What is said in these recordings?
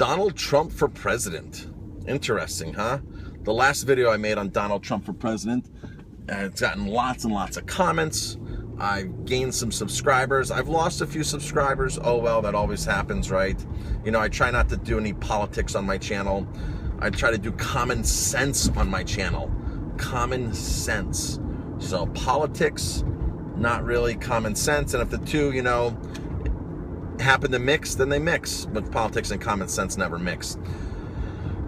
Donald Trump for president. Interesting, huh? The last video I made on Donald Trump for president, it's gotten lots and lots of comments. I've gained some subscribers. I've lost a few subscribers. Oh well, that always happens, right? You know, I try not to do any politics on my channel. I try to do common sense on my channel. Common sense. So politics, not really common sense. And if the two, you know, happen to mix, then they mix. But politics and common sense never mix.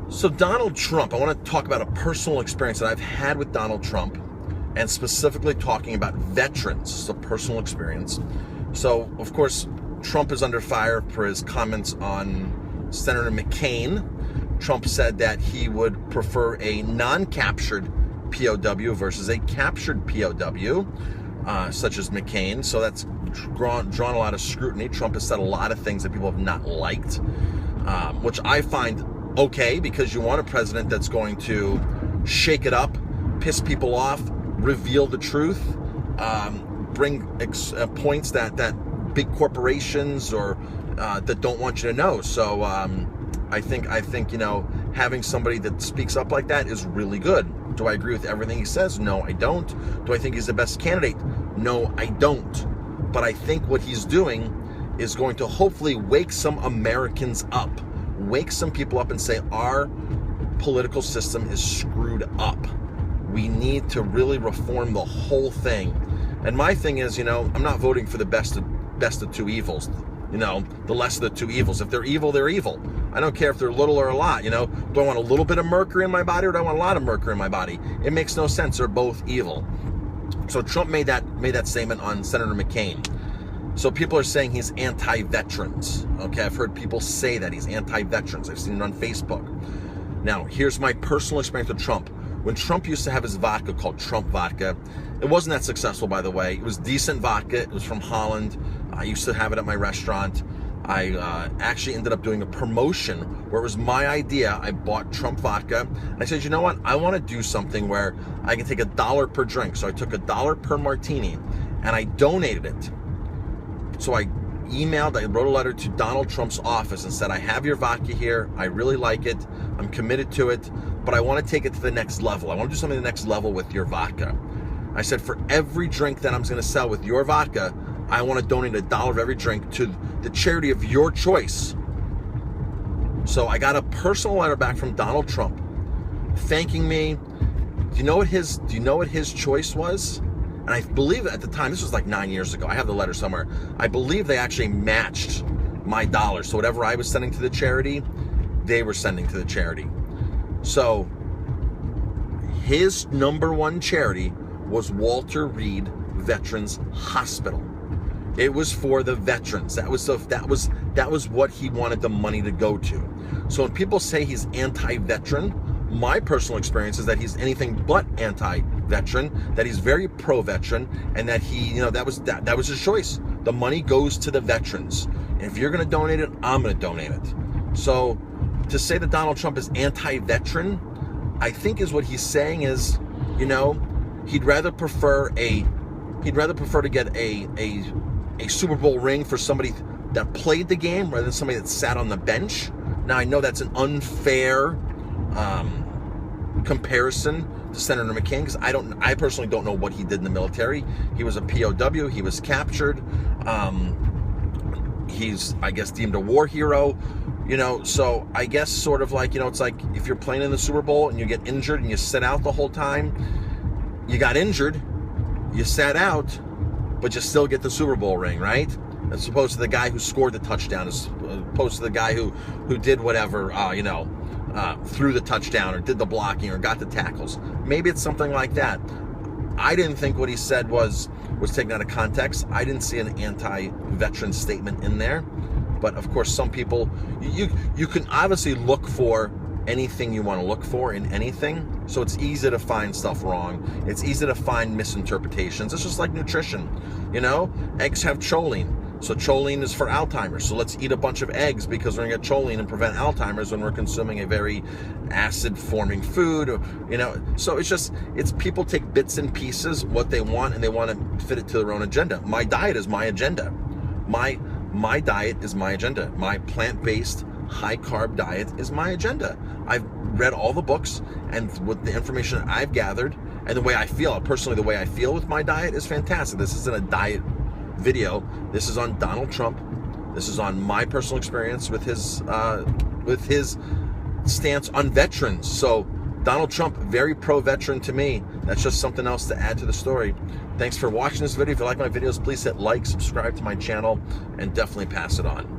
So Donald Trump, I want to talk about a personal experience that I've had with Donald Trump, and specifically talking about veterans. It's a personal experience. So, of course, Trump is under fire for his comments on Senator McCain. Trump said that he would prefer a non-captured POW versus a captured POW, such as McCain. So that's drawn a lot of scrutiny. Trump has said a lot of things that people have not liked, which I find okay, because you want a president that's going to shake it up, piss people off, reveal the truth, bring points that big corporations or that don't want you to know. So I think you know, having somebody that speaks up like that is really good. Do I agree with everything he says? No, I don't. Do I think he's the best candidate? No, I don't. But I think what he's doing is going to hopefully wake some Americans up, wake some people up and say, our political system is screwed up. We need to really reform the whole thing. And my thing is, you know, I'm not voting for the best of two evils. You know, the less of the two evils. If they're evil, they're evil. I don't care if they're little or a lot. You know, do I want a little bit of mercury in my body, or do I want a lot of mercury in my body? It makes no sense. They're both evil. So Trump made that statement on Senator McCain. So people are saying he's anti-veterans. Okay, I've heard people say that he's anti-veterans. I've seen it on Facebook. Now, here's my personal experience with Trump. When Trump used to have his vodka called Trump vodka, it wasn't that successful, by the way. It was decent vodka. It was from Holland. I used to have it at my restaurant. I actually ended up doing a promotion where it was my idea. I bought Trump vodka, and I said, you know what? I want to do something where I can take $1 per drink. So I took $1 per martini, and I donated it. So I wrote a letter to Donald Trump's office and said, I have your vodka here. I really like it. I'm committed to it, but I want to take it to the next level. I want to do something to the next level with your vodka. I said, for every drink that I'm going to sell with your vodka, I want to donate $1 of every drink to the charity of your choice. So I got a personal letter back from Donald Trump thanking me. Do you know what his choice was? And I believe at the time, this was like 9 years ago, I have the letter somewhere, I believe they actually matched my dollars. So whatever I was sending to the charity, they were sending to the charity. So his number one charity was Walter Reed Veterans Hospital. It was for the veterans. That was what he wanted the money to go to. So when people say he's anti-veteran, my personal experience is that he's anything but anti-veteran, that he's very pro-veteran, and that he, you know, that was his choice. The money goes to the veterans. And if you're going to donate it, I'm going to donate it. So to say that Donald Trump is anti-veteran, I think is what he's saying is, you know, he'd rather prefer to get a Super Bowl ring for somebody that played the game rather than somebody that sat on the bench. Now I know that's an unfair comparison to Senator McCain, because I personally don't know what he did in the military. He was a POW. He was captured. He's, I guess, deemed a war hero. You know, so I guess sort of like, you know, it's like if you're playing in the Super Bowl and you get injured and you sit out the whole time. You got injured, you sat out, but you still get the Super Bowl ring, right? As opposed to the guy who scored the touchdown, as opposed to the guy who did whatever, threw the touchdown or did the blocking or got the tackles. Maybe it's something like that. I didn't think what he said was taken out of context. I didn't see an anti-veteran statement in there. But of course, some people, you can obviously look for anything you want to look for in anything. So it's easy to find stuff wrong. It's easy to find misinterpretations. It's just like nutrition. You know, eggs have choline. So choline is for Alzheimer's. So let's eat a bunch of eggs because we're going to get choline and prevent Alzheimer's when we're consuming a very acid-forming food. You know, so it's people take bits and pieces, what they want, and they want to fit it to their own agenda. My diet is my agenda. My diet is my agenda. My plant-based high carb diet is my agenda. I've read all the books, and with the information I've gathered and the way I feel, personally, the way I feel with my diet is fantastic. This isn't a diet video. This is on Donald Trump. This is on my personal experience with his stance on veterans. So Donald Trump, very pro-veteran to me. That's just something else to add to the story. Thanks for watching this video. If you like my videos, please hit like, subscribe to my channel, and definitely pass it on.